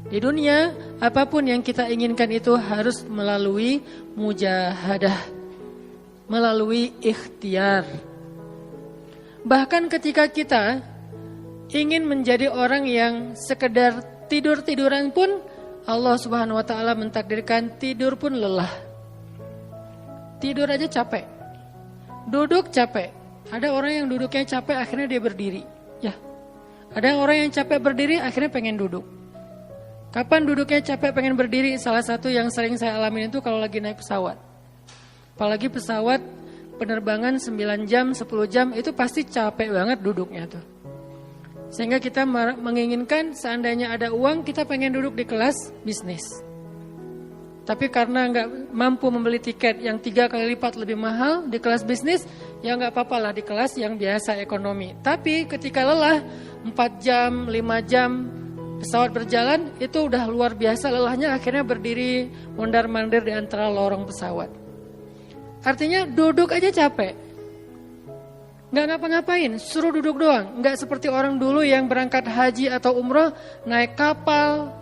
Di dunia, apapun yang kita inginkan itu harus melalui mujahadah, melalui ikhtiar. Bahkan ketika kita ingin menjadi orang yang sekedar tidur-tiduran pun, Allah Subhanahu wa taala mentakdirkan tidur pun lelah. Tidur aja capek. Duduk capek. Ada orang yang duduknya capek akhirnya dia berdiri. Ya. Ada orang yang capek berdiri akhirnya pengen duduk. Kapan duduknya capek pengen berdiri? Salah satu yang sering saya alamin itu kalau lagi naik pesawat. Apalagi pesawat penerbangan 9 jam, 10 jam itu pasti capek banget duduknya tuh. Sehingga kita menginginkan seandainya ada uang kita pengen duduk di kelas bisnis. Tapi karena nggak mampu membeli tiket yang 3 kali lipat lebih mahal di kelas bisnis, ya nggak apa-apa lah di kelas yang biasa ekonomi. Tapi ketika lelah 4 jam, 5 jam pesawat berjalan itu udah luar biasa lelahnya, akhirnya berdiri mondar-mandir di antara lorong pesawat. Artinya duduk aja capek. Nggak ngapa-ngapain, suruh duduk doang. Nggak seperti orang dulu yang berangkat haji atau umroh naik kapal,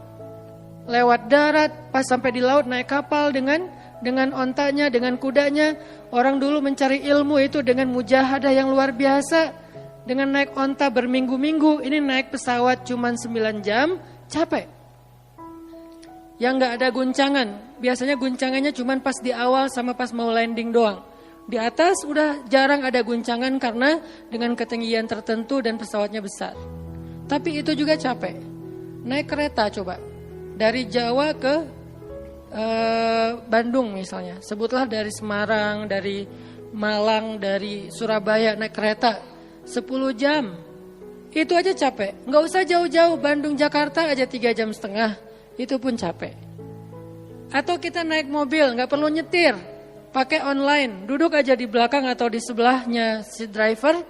lewat darat, pas sampai di laut naik kapal dengan ontanya, dengan kudanya. Orang dulu mencari ilmu itu dengan mujahadah yang luar biasa. Dengan naik onta berminggu-minggu, ini naik pesawat cuma 9 jam, capek. Yang gak ada guncangan, biasanya guncangannya cuma pas di awal sama pas mau landing doang. Di atas udah jarang ada guncangan karena dengan ketinggian tertentu dan pesawatnya besar. Tapi itu juga capek. Naik kereta coba, dari Jawa ke Bandung misalnya. Sebutlah dari Semarang, dari Malang, dari Surabaya naik kereta. 10 jam, itu aja capek. Nggak usah jauh-jauh, Bandung Jakarta aja 3,5 jam, itu pun capek. Atau kita naik mobil, nggak perlu nyetir, pakai online, duduk aja di belakang atau di sebelahnya si driver.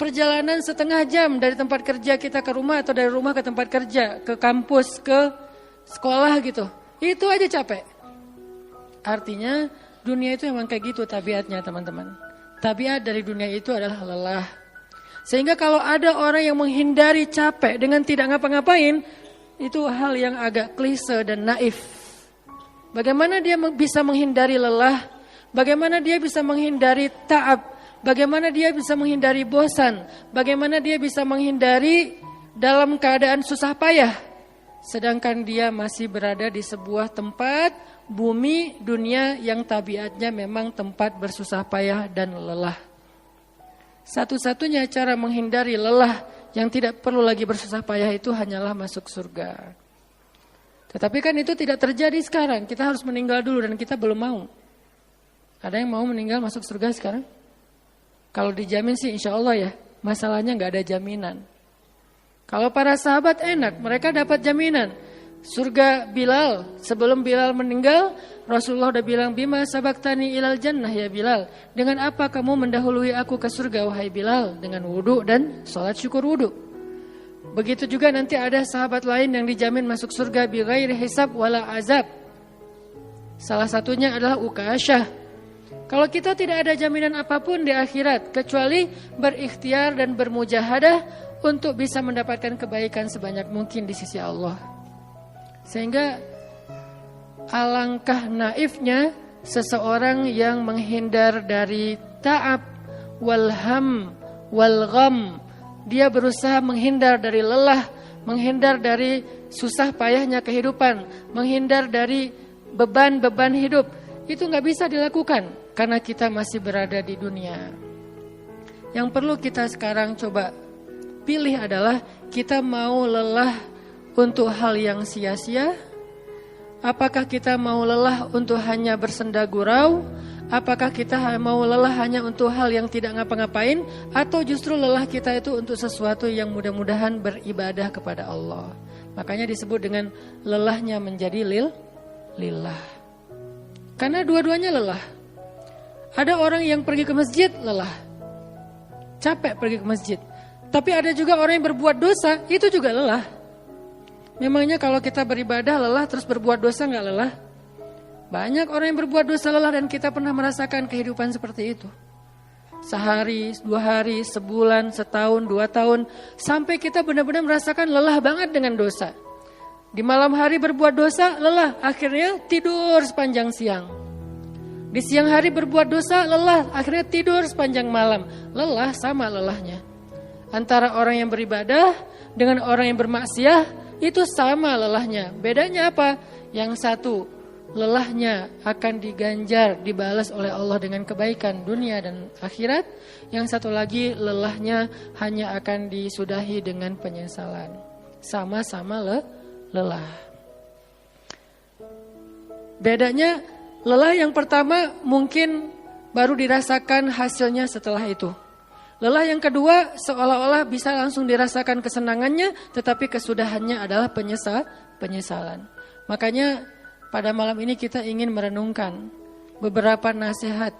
Perjalanan setengah jam dari tempat kerja kita ke rumah atau dari rumah ke tempat kerja, ke kampus, ke sekolah gitu. Itu aja capek. Artinya dunia itu emang kayak gitu tabiatnya teman-teman. Tabiat dari dunia itu adalah lelah. Sehingga kalau ada orang yang menghindari capek dengan tidak ngapa-ngapain, itu hal yang agak klise dan naif. Bagaimana dia bisa menghindari lelah? Bagaimana dia bisa menghindari ta'ab? Bagaimana dia bisa menghindari bosan? Bagaimana dia bisa menghindari dalam keadaan susah payah? Sedangkan dia masih berada di sebuah tempat, bumi, dunia yang tabiatnya memang tempat bersusah payah dan lelah. Satu-satunya cara menghindari lelah yang tidak perlu lagi bersusah payah itu hanyalah masuk surga. Tetapi kan itu tidak terjadi sekarang. Kita harus meninggal dulu dan kita belum mau. Ada yang mau meninggal masuk surga sekarang? Kalau dijamin sih insya Allah ya. Masalahnya gak ada jaminan. Kalau para sahabat enak, mereka dapat jaminan. Surga Bilal, sebelum Bilal meninggal, Rasulullah udah bilang, bima sabaktani ilal jannah ya Bilal. Dengan apa kamu mendahului aku ke surga wahai Bilal? Dengan wudu dan sholat syukur wudu. Begitu juga nanti ada sahabat lain yang dijamin masuk surga bighairi hisab wala azab. Salah satunya adalah Ukasyah. Kalau kita tidak ada jaminan apapun di akhirat, kecuali berikhtiar dan bermujahadah untuk bisa mendapatkan kebaikan sebanyak mungkin di sisi Allah. Sehingga alangkah naifnya seseorang yang menghindar dari ta'ab, walham, walgham. Dia berusaha menghindar dari lelah, menghindar dari susah payahnya kehidupan, menghindar dari beban-beban hidup. Itu gak bisa dilakukan karena kita masih berada di dunia. Yang perlu kita sekarang coba pilih adalah kita mau lelah untuk hal yang sia-sia? Apakah kita mau lelah untuk hanya bersenda gurau? Apakah kita mau lelah hanya untuk hal yang tidak ngapa-ngapain? Atau justru lelah kita itu untuk sesuatu yang mudah-mudahan beribadah kepada Allah? Makanya disebut dengan lelahnya menjadi lillah. Karena dua-duanya lelah. Ada orang yang pergi ke masjid lelah, capek pergi ke masjid. Tapi ada juga orang yang berbuat dosa, itu juga lelah. Memangnya kalau kita beribadah lelah terus berbuat dosa gak lelah? Banyak orang yang berbuat dosa lelah dan kita pernah merasakan kehidupan seperti itu. Sehari, 2 hari, sebulan, setahun, 2 tahun. Sampai kita benar-benar merasakan lelah banget dengan dosa. Di malam hari berbuat dosa, lelah, akhirnya tidur sepanjang siang. Di siang hari berbuat dosa, lelah, akhirnya tidur sepanjang malam. Lelah sama lelahnya. Antara orang yang beribadah dengan orang yang bermaksiat, itu sama lelahnya. Bedanya apa? Yang satu, lelahnya akan diganjar, dibalas oleh Allah dengan kebaikan dunia dan akhirat. Yang satu lagi, lelahnya hanya akan disudahi dengan penyesalan. Sama-sama lelah. Bedanya, lelah yang pertama mungkin baru dirasakan hasilnya setelah itu. Lelah yang kedua seolah-olah bisa langsung dirasakan kesenangannya, tetapi kesudahannya adalah penyesalan. Makanya pada malam ini kita ingin merenungkan beberapa nasihat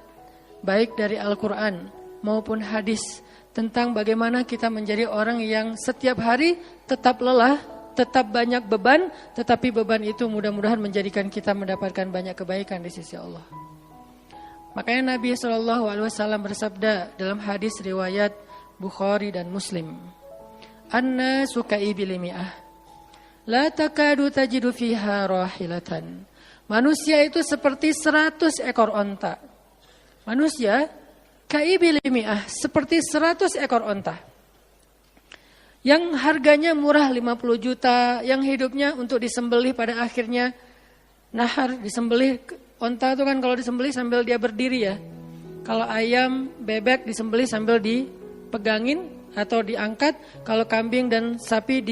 baik dari Al-Quran maupun hadis tentang bagaimana kita menjadi orang yang setiap hari tetap lelah, tetap banyak beban, tetapi beban itu mudah-mudahan menjadikan kita mendapatkan banyak kebaikan di sisi Allah. Makanya Nabi SAW bersabda dalam hadis riwayat Bukhari dan Muslim, "An-nasu ka'ibil mi'ah, la takadu tajidu fiha rahilatan." Manusia itu seperti 100 ekor onta. Manusia ka'ibil mi'ah, seperti 100 ekor onta. Yang harganya murah 50 juta, yang hidupnya untuk disembelih pada akhirnya nahar, disembelih. Onta itu kan kalau disembelih sambil dia berdiri ya. Kalau ayam, bebek disembelih sambil dipegangin atau diangkat. Kalau kambing dan sapi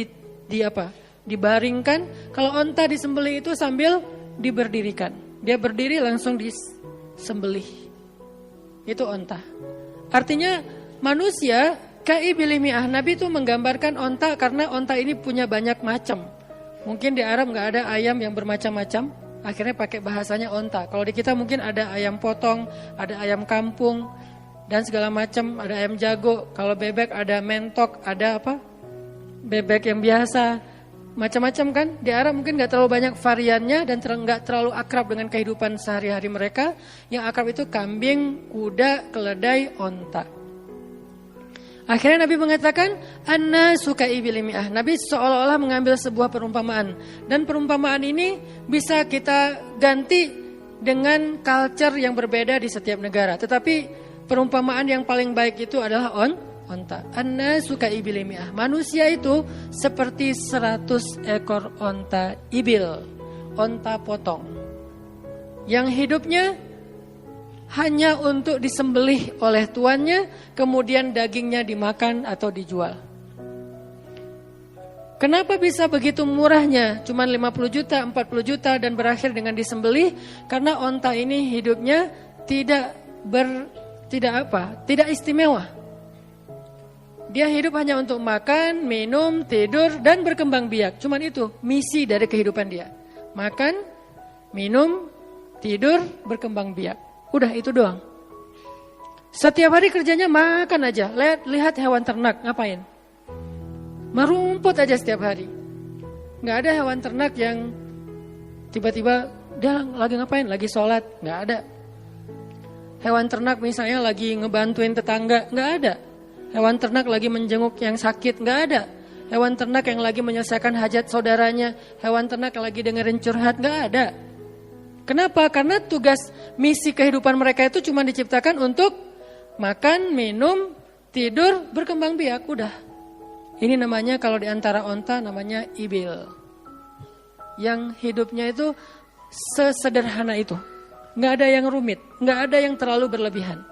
dibaringkan. Kalau onta disembelih itu sambil diberdirikan. Dia berdiri langsung disembelih. Itu onta. Artinya manusia ka'ibil mi'ah. Nabi itu menggambarkan onta karena onta ini punya banyak macam. Mungkin di Arab gak ada ayam yang bermacam-macam, akhirnya pakai bahasanya onta. Kalau di kita mungkin ada ayam potong, ada ayam kampung, dan segala macam, ada ayam jago. Kalau bebek ada mentok, ada bebek yang biasa, macam-macam kan. Di Arab mungkin gak terlalu banyak variannya dan gak terlalu akrab dengan kehidupan sehari-hari mereka. Yang akrab itu kambing, kuda, keledai, onta. Akhirnya Nabi mengatakan, "An-nasu ka'ibil mi'ah." Nabi seolah-olah mengambil sebuah perumpamaan. Dan perumpamaan ini bisa kita ganti dengan culture yang berbeda di setiap negara. Tetapi perumpamaan yang paling baik itu adalah onta. An-nasu ka'ibil mi'ah. Manusia itu seperti 100 ekor onta ibil. Onta potong. Yang hidupnya hanya untuk disembelih oleh tuannya, kemudian dagingnya dimakan atau dijual. Kenapa bisa begitu murahnya? Cuma 50 juta, 40 juta dan berakhir dengan disembelih? Karena onta ini hidupnya tidak istimewa. Dia hidup hanya untuk makan, minum, tidur, dan berkembang biak. Cuman itu misi dari kehidupan dia. Makan, minum, tidur, berkembang biak. Udah itu doang. Setiap hari kerjanya makan aja. Lihat hewan ternak ngapain? Merumput aja setiap hari. Gak ada hewan ternak yang tiba-tiba dia lagi ngapain? Lagi sholat. Gak ada. Hewan ternak misalnya lagi ngebantuin tetangga. Gak ada. Hewan ternak lagi menjenguk yang sakit. Gak ada. Hewan ternak yang lagi menyelesaikan hajat saudaranya. Hewan ternak yang lagi dengerin curhat. Gak ada. Kenapa? Karena tugas misi kehidupan mereka itu cuma diciptakan untuk makan, minum, tidur, berkembang biak. Udah. Ini namanya kalau di antara onta namanya ibil. Yang hidupnya itu sesederhana itu. Nggak ada yang rumit, nggak ada yang terlalu berlebihan.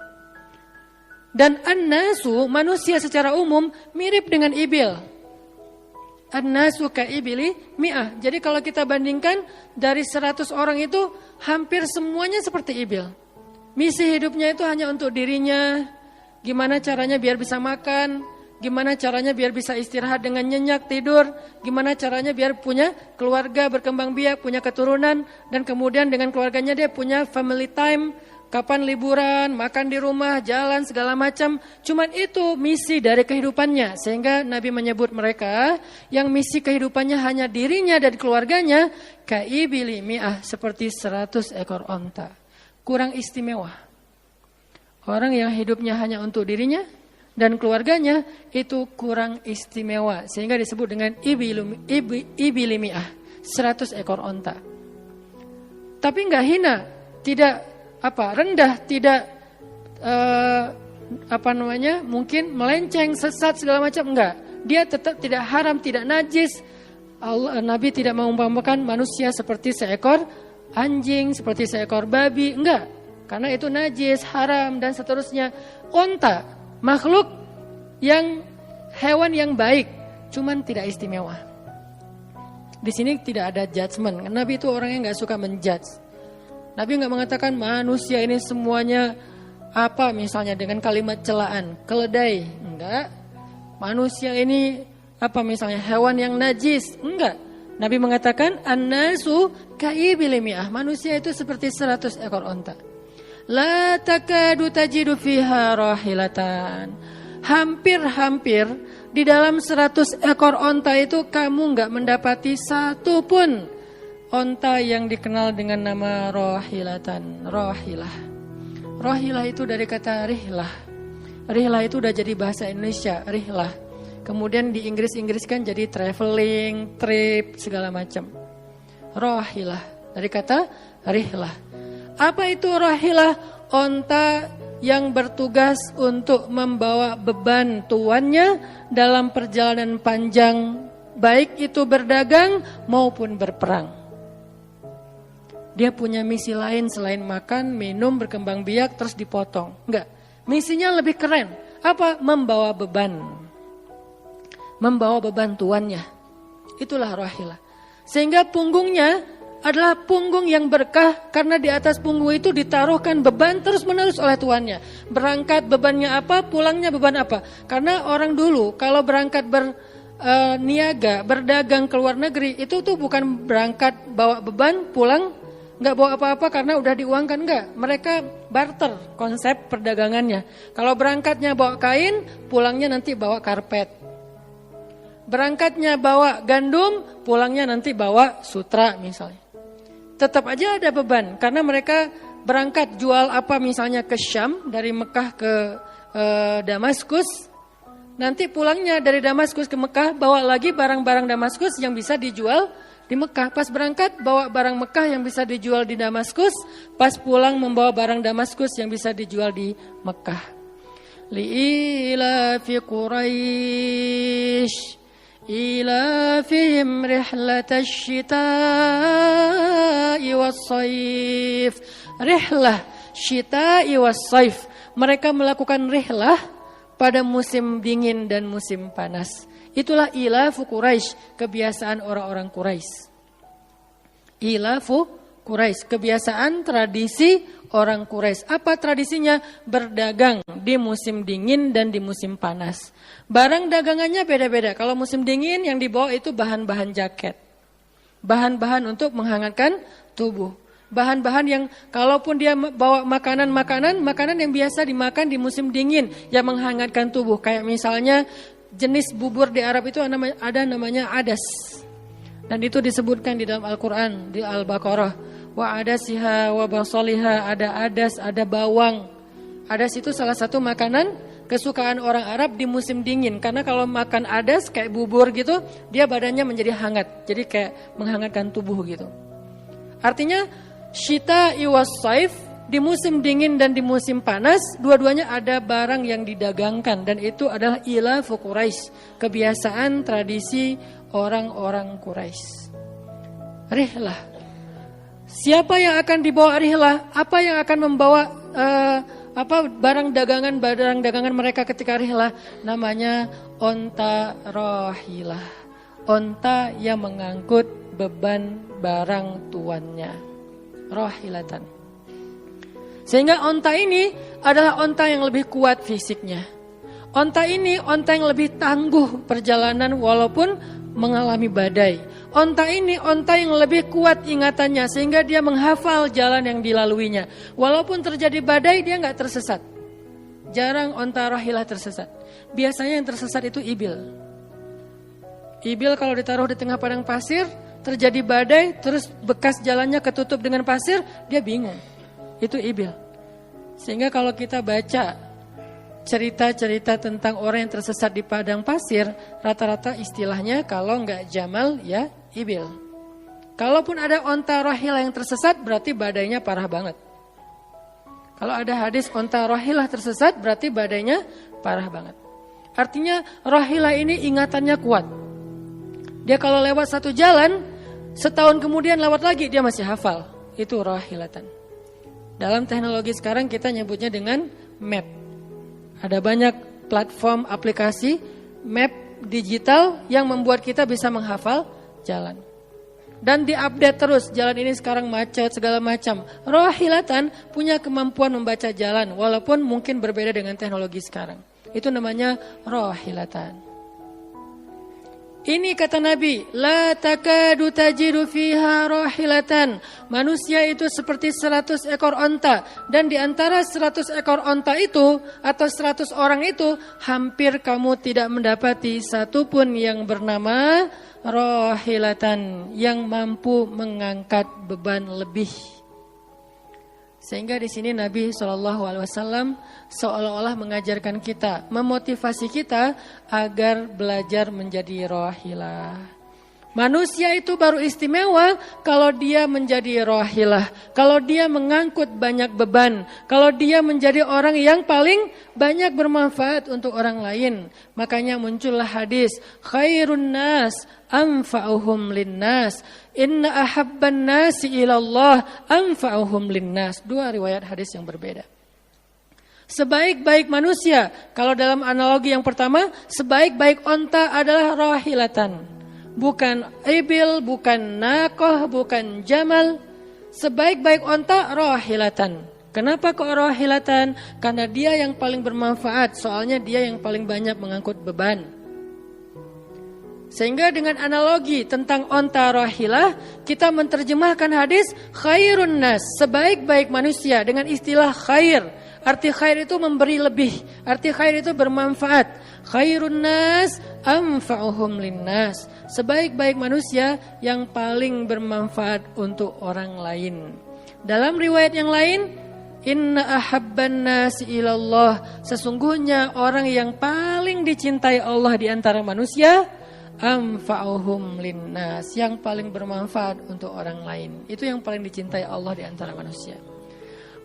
Dan an-nasu, manusia secara umum mirip dengan ibil. An-nasu ka'ibili mi'ah. Jadi kalau kita bandingkan dari 100 orang itu hampir semuanya seperti ibil. Misi hidupnya itu hanya untuk dirinya. Gimana caranya biar bisa makan. Gimana caranya biar bisa istirahat dengan nyenyak tidur. Gimana caranya biar punya keluarga berkembang biak, punya keturunan. Dan kemudian dengan keluarganya dia punya family time. Kapan liburan, makan di rumah, jalan segala macam. Cuman itu misi dari kehidupannya. Sehingga Nabi menyebut mereka yang misi kehidupannya hanya dirinya dan keluarganya. Ka'ibili mi'ah, seperti 100 ekor onta. Kurang istimewa. Orang yang hidupnya hanya untuk dirinya dan keluarganya itu kurang istimewa. Sehingga disebut dengan ibili mi'ah. 100 ekor onta. Tapi nggak hina, tidak rendah, tidak mungkin melenceng, sesat segala macam, enggak. Dia tetap tidak haram, tidak najis. Nabi tidak mengumpamakan manusia seperti seekor anjing, seperti seekor babi, enggak. Karena itu najis, haram dan seterusnya. Onta, makhluk yang hewan yang baik, cuman tidak istimewa. Di sini tidak ada judgement. Nabi itu orang yang enggak suka menjudge. Nabi enggak mengatakan manusia ini semuanya misalnya dengan kalimat celaan, keledai, enggak. Manusia ini misalnya hewan yang najis, enggak. Nabi mengatakan an-nasu ka'ibili mi'ah, manusia itu seperti 100 ekor onta. La takadu tajidu fiha rahilatan. Hampir-hampir di dalam 100 ekor onta itu kamu enggak mendapati satu pun onta yang dikenal dengan nama rahilatan, rahilah. Rahilah itu dari kata rihlah. Rihlah itu udah jadi bahasa Indonesia, rihlah. Kemudian di Inggris-Inggriskan jadi traveling, trip, segala macam. Rahilah, dari kata rihlah. Apa itu rahilah? Onta yang bertugas untuk membawa beban tuannya dalam perjalanan panjang, baik itu berdagang maupun berperang. Dia punya misi lain selain makan, minum, berkembang biak, terus dipotong. Enggak, misinya lebih keren. Apa? Membawa beban. Membawa beban tuannya. Itulah rahilah. Sehingga punggungnya adalah punggung yang berkah, karena di atas punggung itu ditaruhkan beban terus menerus oleh tuannya. Berangkat bebannya apa, pulangnya beban apa. Karena orang dulu kalau berangkat berniaga, berdagang ke luar negeri, itu tuh bukan berangkat bawa beban, pulang nggak bawa apa-apa karena udah diuangkan, enggak. Mereka barter konsep perdagangannya. Kalau berangkatnya bawa kain, pulangnya nanti bawa karpet. Berangkatnya bawa gandum, pulangnya nanti bawa sutra misalnya. Tetap aja ada beban, karena mereka berangkat jual misalnya ke Syam, dari Mekah ke Damaskus. Nanti pulangnya dari Damaskus ke Mekah, bawa lagi barang-barang Damaskus yang bisa dijual di Mekah. Pas berangkat bawa barang Mekah yang bisa dijual di Damaskus, pas pulang membawa barang Damaskus yang bisa dijual di Mekah. Li'ilafi Quraisy إلافهم رحلة الشتاء والصيف. Rihlah syita'i wassaif. Mereka melakukan rihlah pada musim dingin dan musim panas. Itulah ilafu Quraisy, kebiasaan orang-orang Quraisy. Ilafu Quraisy, kebiasaan tradisi orang Quraisy. Apa tradisinya? Berdagang di musim dingin dan di musim panas. Barang dagangannya beda-beda. Kalau musim dingin yang dibawa itu bahan-bahan jaket. Bahan-bahan untuk menghangatkan tubuh. Bahan-bahan yang kalaupun dia bawa makanan yang biasa dimakan di musim dingin yang menghangatkan tubuh. Kayak misalnya jenis bubur di Arab itu ada namanya adas. Dan itu disebutkan di dalam Al-Quran, di Al-Baqarah. Wa adasiha wa basaliha, ada adas, ada bawang. Adas itu salah satu makanan kesukaan orang Arab di musim dingin. Karena kalau makan adas kayak bubur gitu, dia badannya menjadi hangat. Jadi kayak menghangatkan tubuh gitu. Artinya syita'i was-saif, di musim dingin dan di musim panas, dua-duanya ada barang yang didagangkan. Dan itu adalah ilafu Quraisy, kebiasaan tradisi orang-orang Quraisy. Rihlah. Siapa yang akan dibawa rihlah? Apa yang akan membawa barang dagangan mereka ketika rihlah? Namanya onta rahilah. Onta yang mengangkut beban barang tuannya. Rahilatan. Sehingga onta ini adalah onta yang lebih kuat fisiknya. Onta ini onta yang lebih tangguh perjalanan walaupun mengalami badai. Onta ini onta yang lebih kuat ingatannya sehingga dia menghafal jalan yang dilaluinya. Walaupun terjadi badai dia nggak tersesat. Jarang onta rahilah tersesat. Biasanya yang tersesat itu ibil. Ibil kalau ditaruh di tengah padang pasir, terjadi badai, terus bekas jalannya ketutup dengan pasir, dia bingung. Itu ibil. Sehingga kalau kita baca cerita-cerita tentang orang yang tersesat di padang pasir, rata-rata istilahnya kalau nggak jamal ya ibil. Kalaupun ada onta rohilah yang tersesat, berarti badainya parah banget. Kalau ada hadis onta rohilah tersesat, berarti badainya parah banget. Artinya rohilah ini ingatannya kuat. Dia kalau lewat satu jalan, setahun kemudian lewat lagi, dia masih hafal. Itu rohilatan. Dalam teknologi sekarang kita nyebutnya dengan map. Ada banyak platform aplikasi map digital yang membuat kita bisa menghafal jalan. Dan diupdate terus, jalan ini sekarang macet segala macam. Rohilatan punya kemampuan membaca jalan walaupun mungkin berbeda dengan teknologi sekarang. Itu namanya rohilatan. Ini kata Nabi, la takadu tajidu fiha rohilatan. Manusia itu seperti 100 ekor onta. Dan di antara 100 ekor onta itu, atau 100 orang itu, hampir kamu tidak mendapati satupun yang bernama rohilatan, yang mampu mengangkat beban lebih. Sehingga di sini Nabi SAW seolah-olah mengajarkan kita, memotivasi kita agar belajar menjadi rohilah. Manusia itu baru istimewa kalau dia menjadi rohilah, kalau dia mengangkut banyak beban, kalau dia menjadi orang yang paling banyak bermanfaat untuk orang lain. Makanya muncullah hadis, khairun nas anfa'uhum linnas, inna ahabban nasi ilallah anfa'uhum linnas. Dua riwayat hadis yang berbeda. Sebaik-baik manusia, kalau dalam analogi yang pertama, sebaik-baik onta adalah rohilatan. Bukan ibil, bukan nakoh, bukan jamal. Sebaik-baik onta rohilatan. Kenapa kok rohilatan? Karena dia yang paling bermanfaat, soalnya dia yang paling banyak mengangkut beban. Sehingga dengan analogi tentang onta rohilah, kita menerjemahkan hadis khairun nas, sebaik-baik manusia dengan istilah khair. Arti khair itu memberi lebih, arti khair itu bermanfaat. Khairun nas anfa'uhum linnas, sebaik-baik manusia yang paling bermanfaat untuk orang lain. Dalam riwayat yang lain, inna ahabban nasi ilallah, sesungguhnya orang yang paling dicintai Allah di antara manusia, anfa'uhum linnas, yang paling bermanfaat untuk orang lain. Itu yang paling dicintai Allah di antara manusia.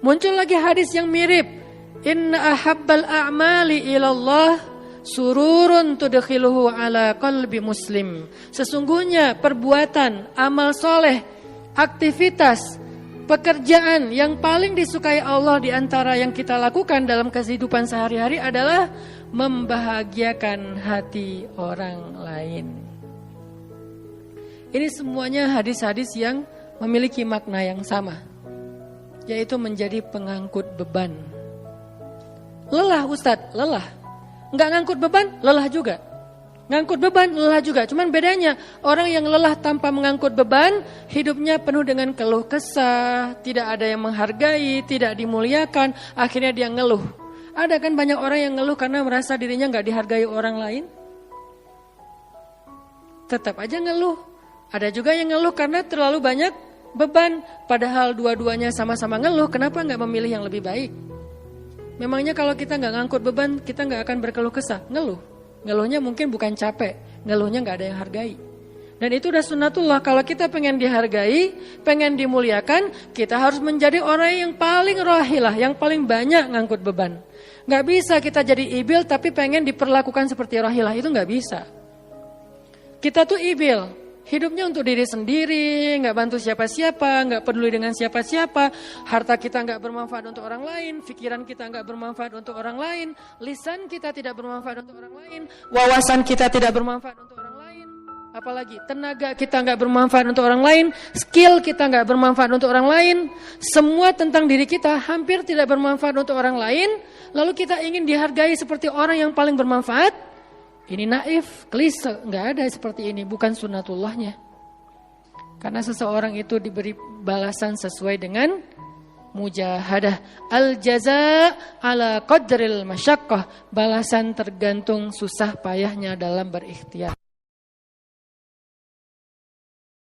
Muncul lagi hadis yang mirip, inna ahabbal a'mali ilallah sururun tudkhiluhu ala qalbi muslim. Sesungguhnya perbuatan, amal soleh, aktivitas, pekerjaan yang paling disukai Allah di antara yang kita lakukan dalam kehidupan sehari-hari adalah membahagiakan hati orang lain. Ini semuanya hadis-hadis yang memiliki makna yang sama, yaitu menjadi pengangkut beban. Lelah Ustadz, lelah. Nggak ngangkut beban, lelah juga. Ngangkut beban, lelah juga. Cuman bedanya, orang yang lelah tanpa mengangkut beban, hidupnya penuh dengan keluh kesah, tidak ada yang menghargai, tidak dimuliakan, akhirnya dia ngeluh. Ada kan banyak orang yang ngeluh karena merasa dirinya nggak dihargai orang lain. Tetap aja ngeluh. Ada juga yang ngeluh karena terlalu banyak beban. Padahal dua-duanya sama-sama ngeluh, kenapa nggak memilih yang lebih baik? Memangnya kalau kita nggak ngangkut beban, kita nggak akan berkeluh kesah, ngeluh. Ngeluhnya mungkin bukan capek, ngeluhnya nggak ada yang hargai. Dan itu udah sunnatullah, kalau kita pengen dihargai, pengen dimuliakan, kita harus menjadi orang yang paling rohilah, yang paling banyak ngangkut beban. Nggak bisa kita jadi ibil tapi pengen diperlakukan seperti rohilah, itu nggak bisa. Kita tuh ibil, hidupnya untuk diri sendiri, nggak bantu siapa-siapa, nggak peduli dengan siapa-siapa, harta kita nggak bermanfaat untuk orang lain, pikiran kita nggak bermanfaat untuk orang lain, lisan kita tidak bermanfaat untuk orang lain, wawasan kita tidak bermanfaat untuk orang lain, apalagi tenaga kita nggak bermanfaat untuk orang lain, skill kita nggak bermanfaat untuk orang lain, semua tentang diri kita hampir tidak bermanfaat untuk orang lain, lalu kita ingin dihargai seperti orang yang paling bermanfaat. Ini naif, klise, nggak ada seperti ini, bukan sunnatullahnya. Karena seseorang itu diberi balasan sesuai dengan mujahadah. Al-jaza ala qadril masyaqqah, balasan tergantung susah payahnya dalam berikhtiar.